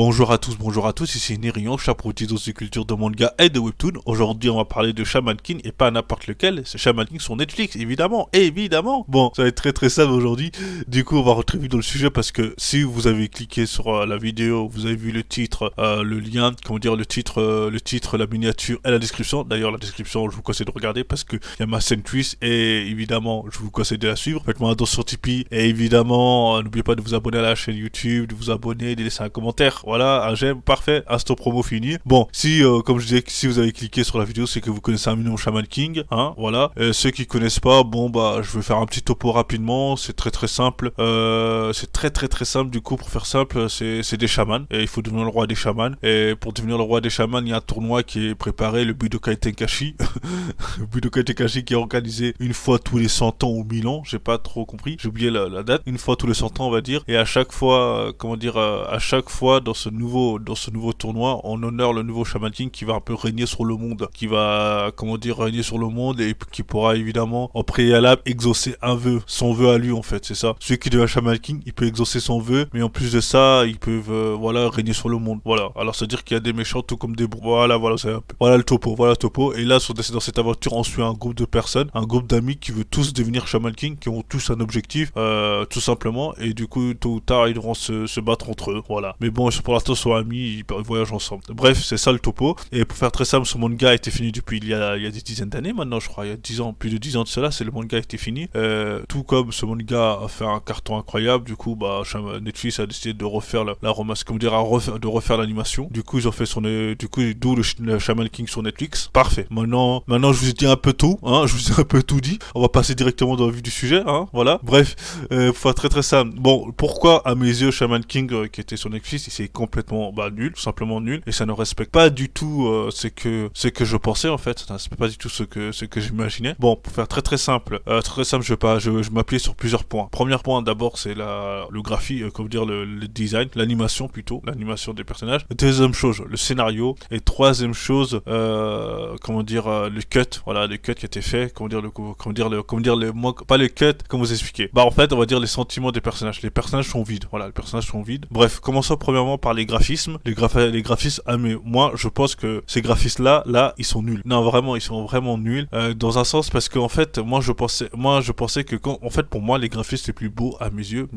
Bonjour à tous, ici Nerion, chapeau de culture de manga et de webtoon. Aujourd'hui, on va parler de Shaman King et pas n'importe lequel, c'est Shaman King sur Netflix, évidemment. Bon, ça va être très simple aujourd'hui. Du coup, on va rentrer vite dans le sujet parce que si vous avez cliqué sur la vidéo, vous avez vu le titre, le lien, le titre, la miniature et la description. D'ailleurs, la description, je vous conseille de regarder parce que il y a ma scène twist et évidemment, je vous conseille de la suivre. Faites-moi un don sur Tipeee et évidemment, n'oubliez pas de vous abonner à la chaîne YouTube, de vous abonner, de laisser un commentaire. Voilà, un j'aime, parfait, instant promo fini. Bon, si, comme je disais, si vous avez cliqué sur la vidéo, c'est que vous connaissez un minimum Shaman King, hein, voilà. Ceux qui connaissent pas, bon, bah, je vais faire un petit topo rapidement, c'est très simple. C'est très simple, du coup, pour faire simple, c'est des chamans, et il faut devenir le roi des chamans. Et pour devenir le roi des chamans, il y a un tournoi qui est préparé, le Budokai Tenkaichi. Le Budokai Tenkaichi qui est organisé une fois tous les 100 ans ou 1000 ans, j'ai pas trop compris, j'ai oublié la date. Une fois tous les 100 ans, on va dire, et à chaque fois, à chaque fois, dans ce nouveau tournoi, on honore le nouveau Shaman King qui va un peu régner sur le monde, qui va, régner sur le monde et qui pourra évidemment, en préalable, exaucer un vœu, son vœu à lui en fait, c'est ça. Celui qui devient Shaman King, il peut exaucer son vœu, mais en plus de ça, ils peuvent, régner sur le monde. Voilà. Alors, ça veut dire qu'il y a des méchants tout comme des bons. Voilà, voilà le topo. Et là, dans cette aventure, on suit un groupe de personnes, un groupe d'amis qui veut tous devenir Shaman King, qui ont tous un objectif, tout simplement, et du coup, tôt ou tard, ils devront se battre entre eux. Voilà. Mais bon, pour l'instant, sont amis, ils voyagent ensemble. Bref, c'est ça le topo. Et pour faire très simple, ce manga a été fini depuis il y a des dizaines d'années maintenant, je crois. Il y a 10 ans, plus de 10 ans de cela, le manga a été fini. Tout comme ce manga a fait un carton incroyable, du coup, bah, Netflix a décidé de refaire de refaire l'animation. Du coup, ils ont fait d'où le Shaman King sur Netflix. Parfait. Maintenant, je vous ai dit un peu tout, hein. Je vous ai un peu tout dit. On va passer directement dans le vif du sujet, hein. Voilà. Bref, pour faire très simple. Bon, pourquoi, à mes yeux, Shaman King, qui était sur Netflix, c'est complètement nul, tout simplement nul, et ça ne respecte pas du tout ce que je pensais en fait, ça ne respecte pas du tout ce que j'imaginais. Bon, pour faire très simple, je m'appuyais sur plusieurs points. Premier point, d'abord, c'est le graphique, le design, l'animation plutôt, l'animation des personnages. Deuxième chose, le scénario, et troisième chose, le cut, voilà, le cut qui a été fait, pas le cut, comment vous expliquer. Bah en fait, on va dire les sentiments des personnages. Les personnages sont vides, voilà, les personnages sont vides. Bref, commençons premièrement par les graphismes. Les graphismes, mais moi, je pense que ces graphismes-là, ils sont nuls. Non, vraiment, ils sont vraiment nuls. Dans un sens, parce qu'en fait, moi, je pensais que pour moi, les graphismes les plus beaux, à mes yeux,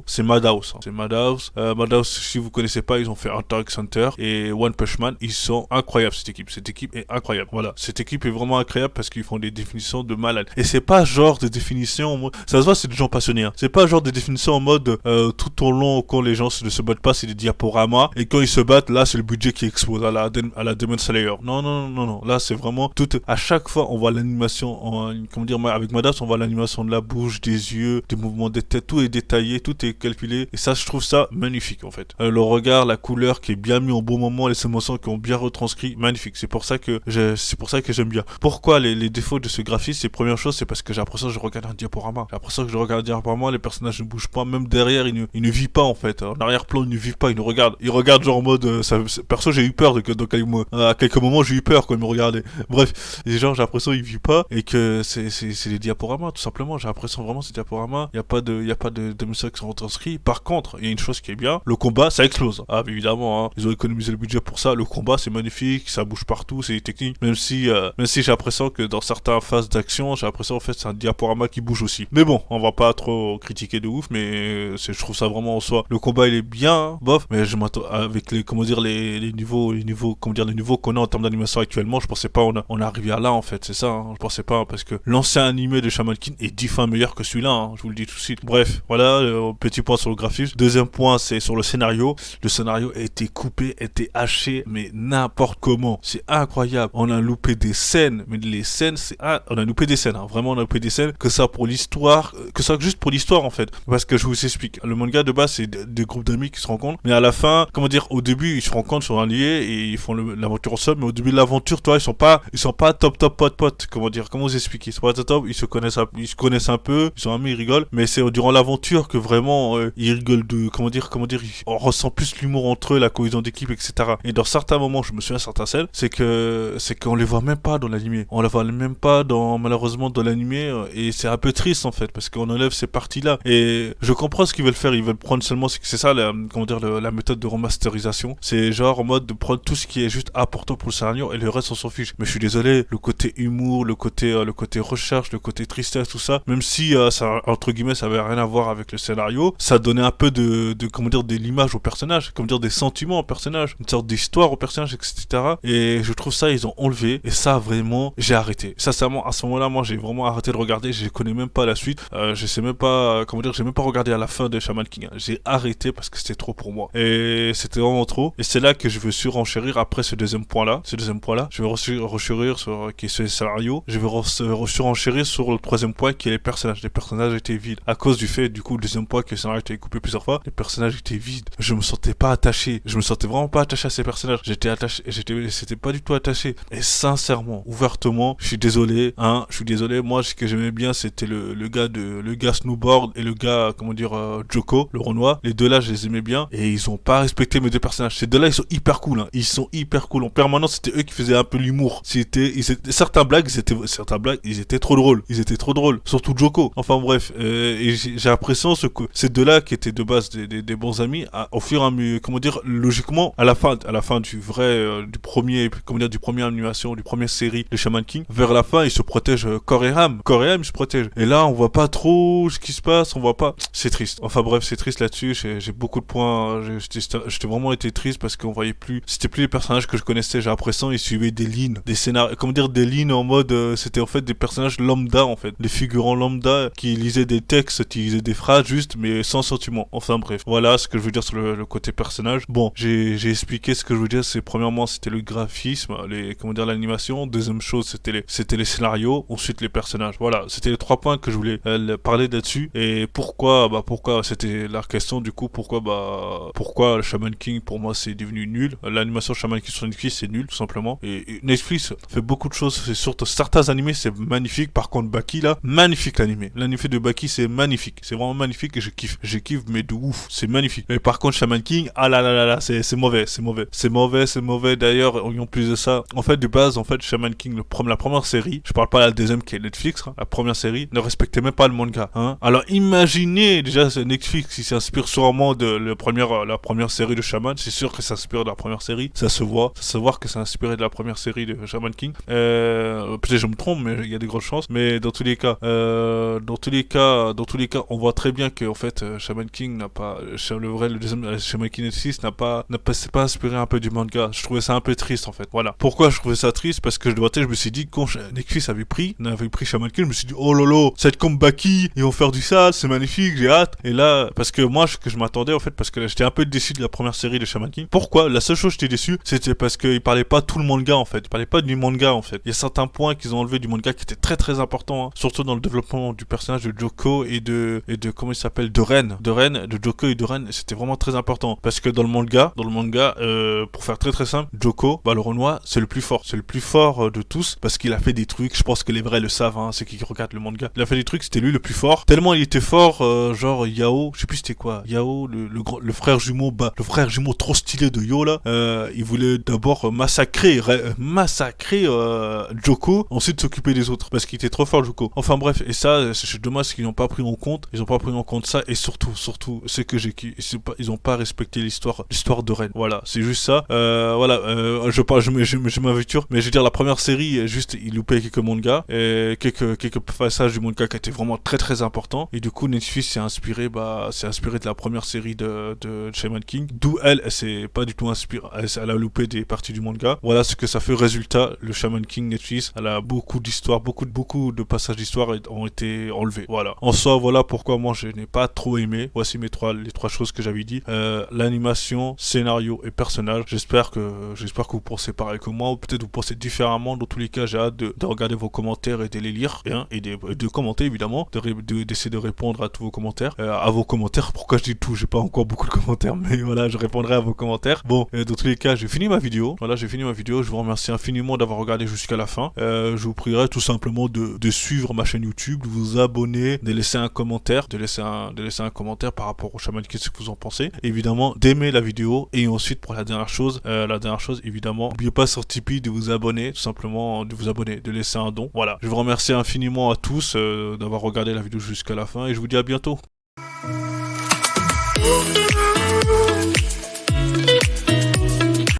c'est Madhouse. C'est Madhouse. Madhouse, si vous connaissez pas, ils ont fait Hunter x Hunter et One Punch Man. Ils sont incroyables, cette équipe. Cette équipe est incroyable. Voilà. Cette équipe est vraiment incroyable parce qu'ils font des définitions de malade. Et c'est pas genre de définition en mode, ça se voit, c'est des gens passionnés, hein. C'est pas genre de définition en mode, tout au long, quand les gens ne se battent pas, c'est des diaporamas. Et quand ils se battent, là, c'est le budget qui explose à la Demon Slayer. Non. Là, c'est vraiment à chaque fois, on voit l'animation, avec Madhouse, on voit l'animation de la bouche, des yeux, des mouvements des têtes, tout est détaillé, tout est calculé. Et ça, je trouve ça magnifique, en fait. Le regard, la couleur qui est bien mis au bon moment, les émotions qui ont bien retranscrit, magnifique. C'est pour ça que j'aime bien. Pourquoi les défauts de ce graphisme? C'est première chose, c'est parce que j'ai l'impression que je regarde un diaporama. Les personnages ne bougent pas, même derrière, ils ne vivent pas, en fait. En arrière-plan, ils ne vivent pas, ils nous regardent. Ils regardent genre en mode, perso, j'ai eu peur à quelques moments, j'ai eu peur quand ils me regardaient. Bref, les gens, j'ai l'impression qu'ils vivent pas et que c'est des diaporamas, tout simplement. J'ai l'impression vraiment c'est des diaporamas. Il y a pas de messages qui sont retranscrits. Par contre, il y a une chose qui est bien, le combat, ça explose. Ah, évidemment, hein, ils ont économisé le budget pour ça. Le combat, c'est magnifique, ça bouge partout, c'est technique. Même si j'ai l'impression que dans certaines phases d'action, j'ai l'impression en fait c'est un diaporama qui bouge aussi. Mais bon, on va pas trop critiquer de ouf, mais je trouve ça vraiment en soi. Le combat il est bien, hein, bof, mais je m'attends avec les niveaux qu'on a en termes d'animation actuellement, je pensais pas on est arrivé à là en fait, c'est ça, hein, je pensais pas, parce que l'ancien animé de Shaman King est 10 fois meilleur que celui-là, hein, je vous le dis tout de suite. Bref, voilà, petit point sur le graphisme. Deuxième point, c'est sur le scénario. Le scénario a été coupé, a été haché, mais n'importe comment. C'est incroyable. On a loupé des scènes, mais les scènes, on a loupé des scènes, hein, vraiment on a loupé des scènes, que ça pour l'histoire, que ça juste pour l'histoire en fait. Parce que je vous explique, le manga de base c'est des groupes d'amis qui se rencontrent, mais à la fin, au début ils se rencontrent sur un lié et ils font l'aventure ensemble, mais au début de l'aventure, toi, ils sont pas top potes, comment vous expliquer, ils sont pas top, ils se connaissent un peu, ils sont amis, ils rigolent, mais c'est durant l'aventure que vraiment ils rigolent on ressent plus l'humour entre eux, la cohésion d'équipe, etc. Et dans certains moments, je me souviens de certaines scènes, c'est qu'on les voit même pas dans l'animé, on les voit même pas malheureusement dans l'animé, et c'est un peu triste en fait, parce qu'on enlève ces parties-là, et je comprends ce qu'ils veulent faire, ils veulent prendre seulement, c'est ça la méthode de remasterisation. C'est genre en mode de prendre tout ce qui est juste important pour le scénario et le reste on s'en fiche. Mais je suis désolé, le côté humour, le côté recherche, le côté tristesse, tout ça, même si ça, entre guillemets, ça avait rien à voir avec le scénario, ça donnait un peu de comment dire, de l'image au personnage, comment dire, des sentiments au personnage, une sorte d'histoire au personnage, etc. Et je trouve ça, ils ont enlevé, et ça, vraiment, j'ai arrêté. Sincèrement, à ce moment-là, moi, j'ai vraiment arrêté de regarder, je connais même pas la suite, je sais même pas, comment dire, j'ai même pas regardé à la fin de Shaman King, hein. J'ai arrêté parce que c'était trop pour moi. Et c'était vraiment trop, et c'est là que je veux surenchérir après ce deuxième point-là, je vais renchérir sur, qui est ce scénario, je vais surenchérir sur le troisième point qui est les personnages. Les personnages étaient vides. À cause du fait, du coup, le deuxième point que le scénario a été coupé plusieurs fois, les personnages étaient vides. Je me sentais pas attaché. Je me sentais vraiment pas attaché à ces personnages. J'étais attaché, c'était pas du tout attaché. Et sincèrement, ouvertement, je suis désolé, hein, je suis désolé. Moi, ce que j'aimais bien, c'était le gars Snowboard et le gars, comment dire, Joko, le Renoir. Les deux là, je les aimais bien. Et ils ont pas respecté mes deux personnages. Ces deux là, ils sont hyper cool, hein. Ils sont hyper cool. En permanence, c'était eux qui faisaient un peu l'humour. Certaines blagues, ils étaient trop drôles. Ils étaient trop drôles. Surtout Joko. Enfin bref, et j'ai l'impression que ces deux-là, qui étaient de base des bons amis, au fur et à mesure, comment dire, logiquement, à la fin du vrai, du premier, comment dire, du premier animation, du premier série de Shaman King, vers la fin, ils se protègent corps et âme. Corps et âme, ils se protègent. Et là, on voit pas trop ce qui se passe, on voit pas. C'est triste. Enfin bref, c'est triste là-dessus. J'ai beaucoup de points. J'étais vraiment été triste parce qu'on voyait plus. C'était plus les personnages que je connaissais. J'ai l'impression ils suivaient des lignes, des scénarios, comment dire, des lignes en mode, c'était en fait des personnages lambda en fait, des figurants lambda qui lisaient des textes, qui lisaient des phrases juste, mais sans sentiment. Enfin bref, voilà ce que je veux dire sur le côté personnage. Bon, j'ai expliqué ce que je veux dire. C'est premièrement, c'était le graphisme, comment dire, l'animation. Deuxième chose, c'était les scénarios. Ensuite, les personnages. Voilà, c'était les trois points que je voulais parler là-dessus. Et pourquoi c'était la question du coup. Pourquoi le Shaman King pour moi c'est devenu nul. L'animation Shaman King sur Netflix c'est nul tout simplement. Et Netflix fait beaucoup de choses. C'est surtout certains animés c'est magnifique. Par contre Baki là, magnifique l'animé. L'animé de Baki c'est magnifique. C'est vraiment magnifique et je kiffe. Je kiffe mais de ouf. C'est magnifique. Mais par contre Shaman King, ah là là là là, c'est mauvais. C'est mauvais. D'ailleurs, en plus de ça, en fait de base, Shaman King, la première série, je parle pas de la deuxième qui est Netflix, hein, la première série ne respectait même pas le manga. Hein. Alors imaginez déjà Netflix qui s'inspire sûrement de la première série de Shaman. C'est sûr que ça s'inspire de la première série. Ça se voit que c'est inspiré de la première série de Shaman King. Peut-être je me trompe, mais il y a des grosses chances. Mais dans tous les cas, on voit très bien que en fait, Shaman King n'a pas, le deuxième Shaman King Netflix c'est pas inspiré un peu du manga. Je trouvais ça un peu triste en fait. Voilà. Pourquoi je trouvais ça triste? Parce que je me suis dit quand Netflix avait pris Shaman King, je me suis dit oh lolo, ça va être comme Baki, ils vont faire du sale, c'est magnifique, j'ai hâte. Et là, parce que moi, ce que je m'attendais en fait, parce que j'étais un peu déçu de la première série de Shaman King. Pourquoi? La seule chose que j'étais déçu, c'était parce qu'il parlait pas tout le manga en fait. Il parlait pas du manga en fait. Il y a certains points qu'ils ont enlevés du manga qui étaient très très importants, hein. Surtout dans le développement du personnage de Joko et de comment il s'appelle, de Joko et de Ren, c'était vraiment très important. Parce que dans le manga, pour faire très très simple, Joko, le Renoir, c'est le plus fort de tous parce qu'il a fait des trucs. Je pense que les vrais le savent, hein, ceux qui regardent le manga. Il a fait des trucs, c'était lui le plus fort. Tellement il était fort, genre Yao, je sais plus c'était quoi. Yao, le frère jumeau, le frère jumeau trop stylé de Yo là, il voulait d'abord massacrer Joko, ensuite s'occuper des autres parce qu'il était trop fort Joko. Enfin bref, et ça, c'est dommage qu'ils n'ont pas pris en compte. Ils ont pas pris en compte ça et surtout, c'est que ils ont pas respecté l'histoire de Ren. Voilà, c'est juste ça. Je m'aventure, mais je veux dire la première série, juste il loupait quelques mangas et quelques passages du manga qui étaient vraiment très très importants. Et du coup, Netflix s'est inspiré de la première série de Shaman King, d'où elle s'est pas du tout inspirée. Elle a loupé des parties du manga. Voilà ce que ça fait. Résultat, le Shaman King Netflix, elle a beaucoup d'histoires, beaucoup de passages d'histoire ont été enlevés. Voilà. En soi, voilà pourquoi moi je n'ai pas trop aimé. Voici les trois choses que j'avais dit. L'animation, scénario et personnage. J'espère que vous pensez pareil que moi, ou peut-être vous pensez différemment. Dans tous les cas, j'ai hâte de regarder vos commentaires et de les lire, et de commenter évidemment, d'essayer de répondre à tous vos commentaires. Pourquoi je dis tout? J'ai pas encore beaucoup de commentaires, mais voilà, je répondrai à vos commentaires. Bon, dans tous les cas, j'ai fini ma vidéo. Voilà, j'ai fini ma vidéo. Je vous remercie infiniment d'avoir regardé jusqu'à la fin. Je vous prierai tout simplement de suivre ma chaîne YouTube, de vous abonner, de laisser un commentaire, par rapport au Shaman King, ce que vous en pensez. Évidemment, d'aimer la vidéo, et ensuite pour la dernière chose, évidemment, n'oubliez pas sur Tipeee de vous abonner, tout simplement de laisser un don. Voilà, je vous remercie infiniment à tous d'avoir regardé la vidéo jusqu'à la fin, et je vous dis à bientôt.